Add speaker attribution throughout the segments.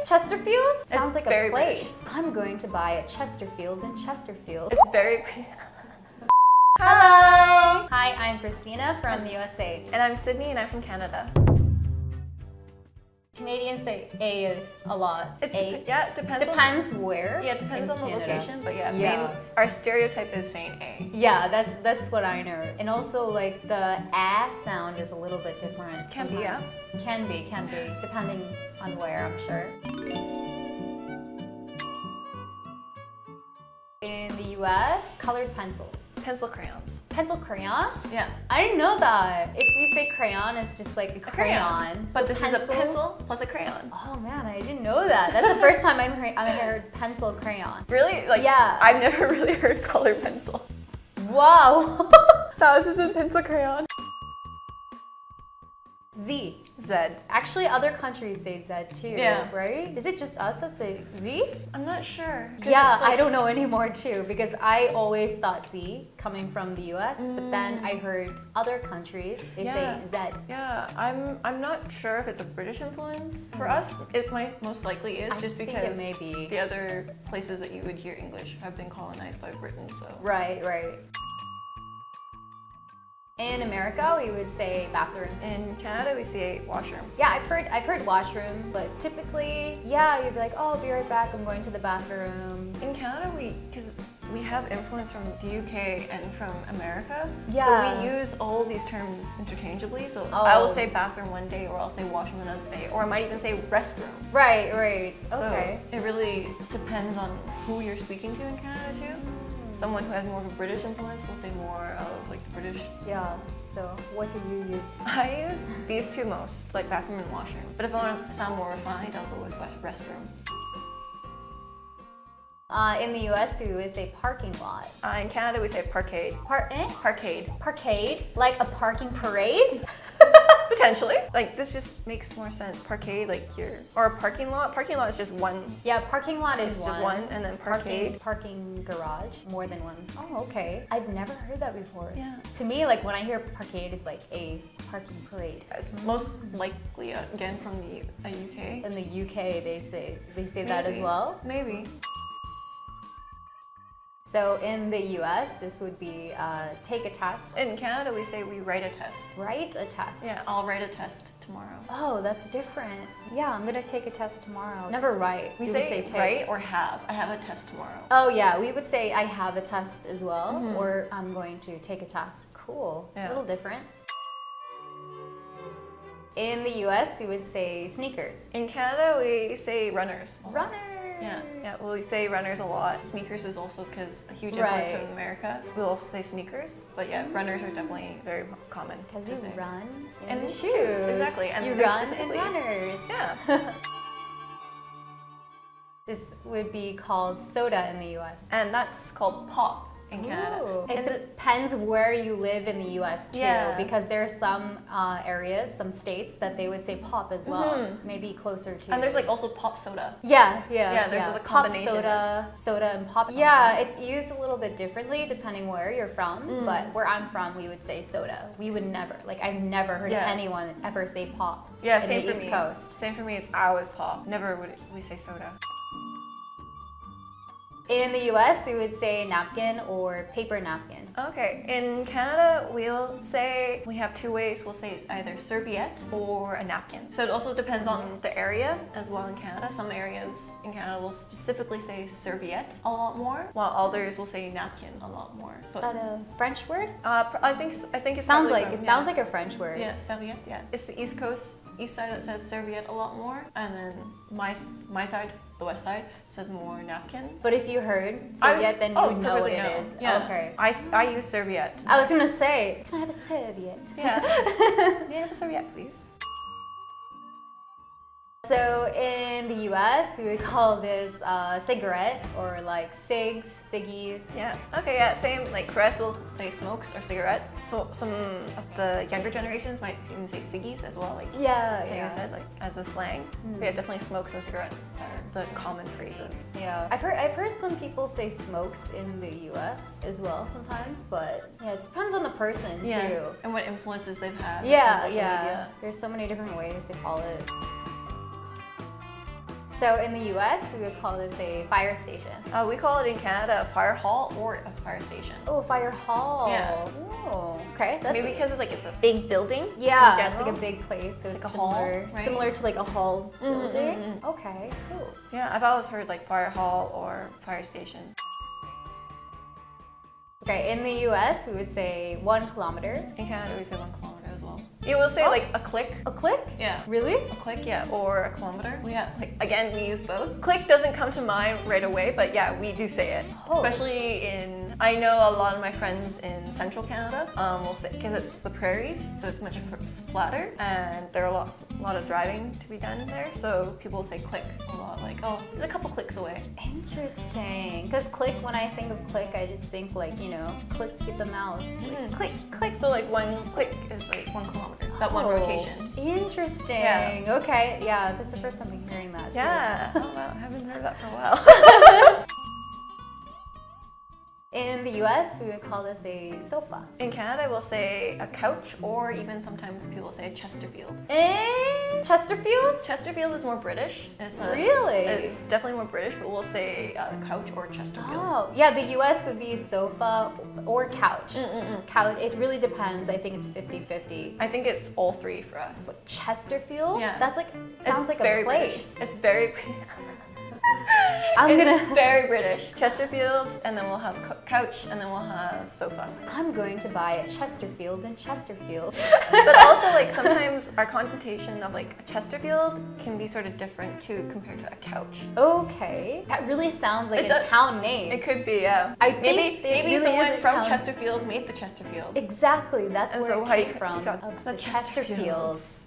Speaker 1: Chesterfield? Sounds like a
Speaker 2: very
Speaker 1: place. I'm going to buy a Chesterfield in Chesterfield.
Speaker 2: It's very pretty.
Speaker 1: Hello! Hi, I'm Christina from the USA.
Speaker 2: And I'm Sydney and I'm from Canada.
Speaker 1: Canadians say a lot.
Speaker 2: Yeah, it depends.
Speaker 1: Depends where.
Speaker 2: Yeah, it depends
Speaker 1: in
Speaker 2: on the
Speaker 1: Canada.
Speaker 2: location, but yeah,
Speaker 1: Yeah.
Speaker 2: our stereotype is saying A.
Speaker 1: Yeah, that's what I know. And also like the A sound is a little bit different.
Speaker 2: Can be, yeah.
Speaker 1: sometimes. Can be, depending on where, I'm sure. In the US, colored pencils.
Speaker 2: Pencil crayons.
Speaker 1: Pencil crayons?
Speaker 2: Yeah.
Speaker 1: I didn't know that. If we say crayon, it's just like a crayon.
Speaker 2: But
Speaker 1: So
Speaker 2: this is a pencil plus a crayon.
Speaker 1: Oh man, I didn't know that. That's the first time I heard pencil crayon.
Speaker 2: Really? Like,
Speaker 1: Yeah.
Speaker 2: I've never really heard color pencil.
Speaker 1: Wow.
Speaker 2: So it's just a pencil crayon.
Speaker 1: Z.
Speaker 2: Z.
Speaker 1: Actually, other countries say Z too,
Speaker 2: Yeah.
Speaker 1: right? Is it just us that say Z?
Speaker 2: I'm not sure.
Speaker 1: Yeah,
Speaker 2: it's like-
Speaker 1: I don't know anymore too, because I always thought Z coming from the US, but then I heard other countries, they say Z.
Speaker 2: Yeah, I'm not sure if it's a British influence. For us, it might most likely is
Speaker 1: I
Speaker 2: just
Speaker 1: think
Speaker 2: because
Speaker 1: it may be.
Speaker 2: the other places that you would hear English have been colonized by Britain, so.
Speaker 1: Right. In America, we would say bathroom.
Speaker 2: In Canada, we say washroom.
Speaker 1: Yeah, I've heard washroom, but typically, yeah, you'd be like, oh, I'll be right back, I'm going to the bathroom.
Speaker 2: In Canada, because we have influence from the UK and from America,
Speaker 1: Yeah.
Speaker 2: so we use all these terms interchangeably. So
Speaker 1: Oh.
Speaker 2: I will say bathroom one day, or I'll say washroom another day, or I might even say restroom.
Speaker 1: Right, okay.
Speaker 2: So it really depends on who you're speaking to in Canada too. Someone who has more of a British influence will say more of like the British.
Speaker 1: Yeah, so what do you use?
Speaker 2: I use these two most, like bathroom and washroom. But if I want to sound more refined, I'll go with restroom.
Speaker 1: In the US, we would say parking lot.
Speaker 2: In Canada, we say parkade. Parkade.
Speaker 1: Parkade? Like a parking parade?
Speaker 2: Potentially. Like this just makes more sense. Parkade, like or a parking lot. Parking lot is just one.
Speaker 1: Yeah, parking lot is
Speaker 2: Just one, and then parkade.
Speaker 1: Parking garage, more than one. Oh, okay. I've never heard that before.
Speaker 2: Yeah.
Speaker 1: To me, like when I hear parkade, it's like a parking parade.
Speaker 2: It's most likely again from the UK.
Speaker 1: In the UK, they say that as
Speaker 2: Maybe.
Speaker 1: well.
Speaker 2: Maybe.
Speaker 1: So in the US, this would be take a test.
Speaker 2: In Canada, we say we write a test.
Speaker 1: Write a test.
Speaker 2: Yeah, I'll write a test tomorrow.
Speaker 1: Oh, that's different. Yeah, I'm gonna take a test tomorrow. Never write.
Speaker 2: We
Speaker 1: would
Speaker 2: say
Speaker 1: take.
Speaker 2: write or have. I have a test tomorrow.
Speaker 1: Oh yeah, we would say I have a test as well, or I'm going to take a test. Cool.
Speaker 2: Yeah.
Speaker 1: A little different. In the US, we would say sneakers.
Speaker 2: In Canada, we say runners.
Speaker 1: Runners.
Speaker 2: Yeah, we say runners a lot. Sneakers is also because a huge influence
Speaker 1: Right.
Speaker 2: from America. We'll also say sneakers, but yeah, runners are definitely very common.
Speaker 1: Because
Speaker 2: to
Speaker 1: you
Speaker 2: say.
Speaker 1: run in
Speaker 2: And
Speaker 1: the
Speaker 2: shoes,
Speaker 1: shoes.
Speaker 2: exactly, and
Speaker 1: you
Speaker 2: they're
Speaker 1: run in
Speaker 2: specifically-
Speaker 1: runners.
Speaker 2: Yeah.
Speaker 1: This would be called soda in the US.
Speaker 2: And that's called pop in Canada.
Speaker 1: Ooh. It
Speaker 2: And
Speaker 1: depends where you live in the US too,
Speaker 2: Yeah.
Speaker 1: because there's some areas, some states that they would say pop as well, maybe closer to.
Speaker 2: and there's like also pop soda.
Speaker 1: Yeah,
Speaker 2: there's the
Speaker 1: pop
Speaker 2: combination.
Speaker 1: soda and pop. Yeah, it's used a little bit differently depending where you're from, but where I'm from, we would say soda. We would never, like I've never heard
Speaker 2: Yeah.
Speaker 1: anyone ever say pop
Speaker 2: Yeah,
Speaker 1: in
Speaker 2: same
Speaker 1: the
Speaker 2: for
Speaker 1: East
Speaker 2: me.
Speaker 1: Coast.
Speaker 2: Same for me. It's always pop. Never would we say soda.
Speaker 1: In the US, we would say napkin or paper napkin.
Speaker 2: Okay, in Canada, we'll say, we have two ways. We'll say it's either serviette or a napkin. So it also depends on the area as well in Canada. Some areas in Canada will specifically say serviette a lot more, while others will say napkin a lot more.
Speaker 1: Is that a French word?
Speaker 2: I think it's
Speaker 1: Sounds
Speaker 2: probably
Speaker 1: like
Speaker 2: from-
Speaker 1: it
Speaker 2: yeah.
Speaker 1: sounds like a French word.
Speaker 2: Yeah, serviette. Yeah, it's the East Coast, east side that says serviette a lot more, and then my side, the west side, says more napkin.
Speaker 1: But if you heard serviette, then you would know what
Speaker 2: perfectly
Speaker 1: it is.
Speaker 2: Yeah.
Speaker 1: Okay.
Speaker 2: I use serviette.
Speaker 1: I was gonna say, can I have a serviette?
Speaker 2: Yeah. May I have a serviette, please?
Speaker 1: So in the US, we would call this cigarette or like cigs, ciggies.
Speaker 2: Yeah. Okay. Yeah. Same. Like for us, we'll say smokes or cigarettes. So some of the younger generations might even say ciggies as well. Like
Speaker 1: Yeah,
Speaker 2: like I
Speaker 1: yeah.
Speaker 2: said, like as a slang. But yeah, definitely smokes and cigarettes are the common phrases.
Speaker 1: Yeah, I've heard some people say smokes in the U.S. as well sometimes, but yeah, it depends on the person too.
Speaker 2: And what influences they've had.
Speaker 1: Yeah,
Speaker 2: on social
Speaker 1: yeah.
Speaker 2: media.
Speaker 1: There's so many different ways to call it. So in the US, we would call this a fire station.
Speaker 2: We call it in Canada a fire hall or a fire station.
Speaker 1: Oh, fire hall.
Speaker 2: Yeah.
Speaker 1: Oh, okay. That's
Speaker 2: Maybe because it's a big building.
Speaker 1: yeah,
Speaker 2: in
Speaker 1: it's like a
Speaker 2: general.
Speaker 1: big place, so it's
Speaker 2: like a hall,
Speaker 1: similar,
Speaker 2: right?
Speaker 1: similar to like a hall building.
Speaker 2: mm.
Speaker 1: Okay, cool.
Speaker 2: Yeah, I've always heard like fire hall or fire station.
Speaker 1: Okay, in the US, we would say 1 kilometer.
Speaker 2: In Canada, we say 1 kilometer as well. You will say like a click.
Speaker 1: A click?
Speaker 2: Yeah.
Speaker 1: Really?
Speaker 2: A click, yeah, or a kilometer. Yeah, like again, we use both. Click doesn't come to mind right away, but yeah, we do say it.
Speaker 1: Oh.
Speaker 2: Especially I know a lot of my friends in central Canada will say, because it's the prairies, so it's much flatter, and there are a lot of driving to be done there, so people will say click a lot, like, oh, it's a couple clicks away.
Speaker 1: Interesting. Because click, when I think of click, I just think like, click the mouse. Like, click, click.
Speaker 2: So like 1 click is like 1 kilometer, that one
Speaker 1: Oh,
Speaker 2: rotation.
Speaker 1: Interesting.
Speaker 2: Yeah.
Speaker 1: Okay, yeah, that's the first time I'm hearing that. It's really
Speaker 2: Yeah, oh, wow, I haven't heard that for a while.
Speaker 1: In the US, we would call this a sofa.
Speaker 2: In Canada, we'll say a couch, or even sometimes people say a Chesterfield.
Speaker 1: In Chesterfield?
Speaker 2: Chesterfield is more British.
Speaker 1: Really?
Speaker 2: It's definitely more British, but we'll say couch or Chesterfield.
Speaker 1: Oh, yeah, the US would be sofa or couch. Couch, it really depends. I think it's 50-50.
Speaker 2: I think it's all three for us.
Speaker 1: Chesterfield?
Speaker 2: Yeah.
Speaker 1: That's like, sounds like
Speaker 2: very
Speaker 1: a place.
Speaker 2: British. It's very
Speaker 1: It's
Speaker 2: very British. Chesterfield, and then we'll have couch, and then we'll have sofa.
Speaker 1: I'm going to buy a Chesterfield in Chesterfield.
Speaker 2: But also, like, sometimes our connotation of like a Chesterfield can be sort of different too compared to a couch.
Speaker 1: Okay. That really sounds like a town name.
Speaker 2: It could be, yeah.
Speaker 1: I think it
Speaker 2: maybe
Speaker 1: really
Speaker 2: someone
Speaker 1: is a
Speaker 2: from
Speaker 1: town.
Speaker 2: Chesterfield made the Chesterfield.
Speaker 1: Exactly, that's
Speaker 2: And
Speaker 1: where
Speaker 2: so
Speaker 1: it
Speaker 2: why
Speaker 1: came
Speaker 2: you
Speaker 1: from.
Speaker 2: got
Speaker 1: of
Speaker 2: the
Speaker 1: the
Speaker 2: Chesterfields.
Speaker 1: Chesterfields.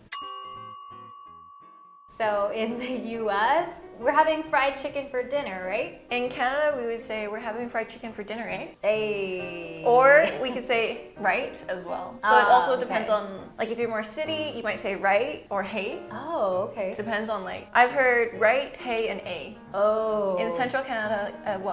Speaker 1: So in the US, we're having fried chicken for dinner, right?
Speaker 2: In Canada, we would say we're having fried chicken for dinner, eh?
Speaker 1: Hey.
Speaker 2: Or we could say right as well. So it
Speaker 1: Ah,
Speaker 2: also depends
Speaker 1: okay.
Speaker 2: on, like, if you're more city, you might say right or hey.
Speaker 1: Oh, okay.
Speaker 2: It depends on, like, I've heard right, hey, and a.
Speaker 1: Oh.
Speaker 2: In central Canada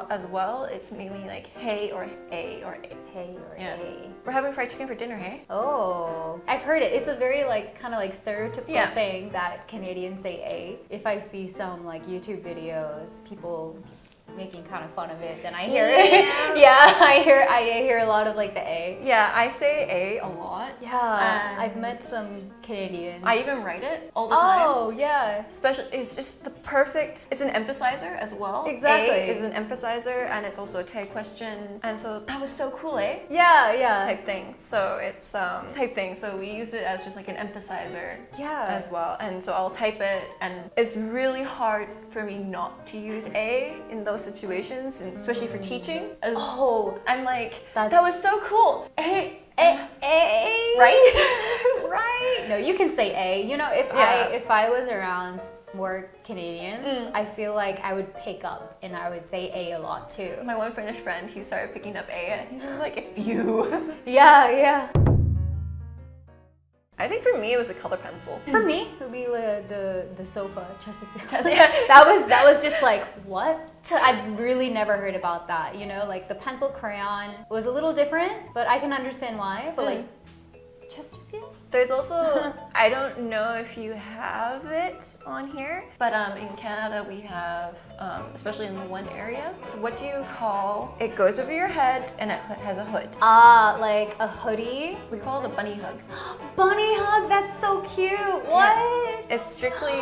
Speaker 2: as well, it's mainly like hey or a or a.
Speaker 1: Hey or
Speaker 2: Yeah.
Speaker 1: hey.
Speaker 2: We're having fried chicken for dinner, hey?
Speaker 1: Oh, I've heard it. It's a very kind of stereotypical
Speaker 2: Yeah.
Speaker 1: thing that Canadians say A. If I see some YouTube videos, people making kind of fun of it, then I hear it. Yeah, I hear a lot of the A.
Speaker 2: Yeah, I say a lot.
Speaker 1: Yeah,
Speaker 2: And
Speaker 1: I've met some Canadians.
Speaker 2: I even write it all the time.
Speaker 1: Oh, yeah.
Speaker 2: It's just the perfect, it's an emphasizer as well.
Speaker 1: Exactly.
Speaker 2: A is an emphasizer, and it's also a tag question. And so that was so cool, eh?
Speaker 1: Yeah, yeah.
Speaker 2: Type thing. So it's type thing. So we use it as just like an emphasizer
Speaker 1: Yeah.
Speaker 2: as well. And so I'll type it, and it's really hard for me not to use a in those situations, and especially for teaching. As
Speaker 1: Oh,
Speaker 2: I'm like,
Speaker 1: that's-
Speaker 2: that was so cool. A.
Speaker 1: A.
Speaker 2: Right?
Speaker 1: Right. No, you can say A.
Speaker 2: Yeah.
Speaker 1: If I was around more Canadians, I feel like I would pick up and I would say A a lot too.
Speaker 2: My one Finnish friend, he started picking up A, and he was like, it's you.
Speaker 1: Yeah, yeah.
Speaker 2: I think for me, it was a color pencil.
Speaker 1: For me, it would be the sofa, Chesterfield.
Speaker 2: Yeah.
Speaker 1: That was just like, what? I've really never heard about that. The pencil crayon was a little different, but I can understand why. But Chesterfield?
Speaker 2: There's also, I don't know if you have it on here, but in Canada we have, especially in the one area. So what do you call, it goes over your head and it has a hood.
Speaker 1: Like a hoodie.
Speaker 2: We call it a bunny hug.
Speaker 1: Bunny hug, that's so cute. What?
Speaker 2: It's strictly,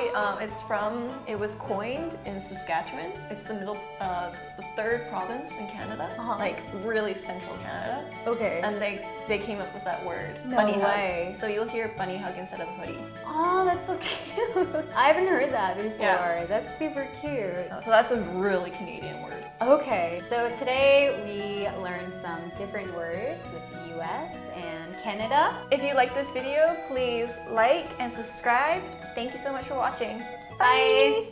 Speaker 2: it was coined in Saskatchewan. It's it's the third province in Canada, like really central Canada.
Speaker 1: Okay.
Speaker 2: And they came up with that word,
Speaker 1: No
Speaker 2: bunny
Speaker 1: way.
Speaker 2: hug. So you'll hear bunny hug instead of hoodie.
Speaker 1: Oh, that's so cute. I haven't heard that before.
Speaker 2: Yeah.
Speaker 1: That's super cute.
Speaker 2: So that's a really Canadian word.
Speaker 1: Okay, so today we learned some different words with the US and Canada.
Speaker 2: If you like this video, please like and subscribe. Thank you so much for watching.
Speaker 1: Bye.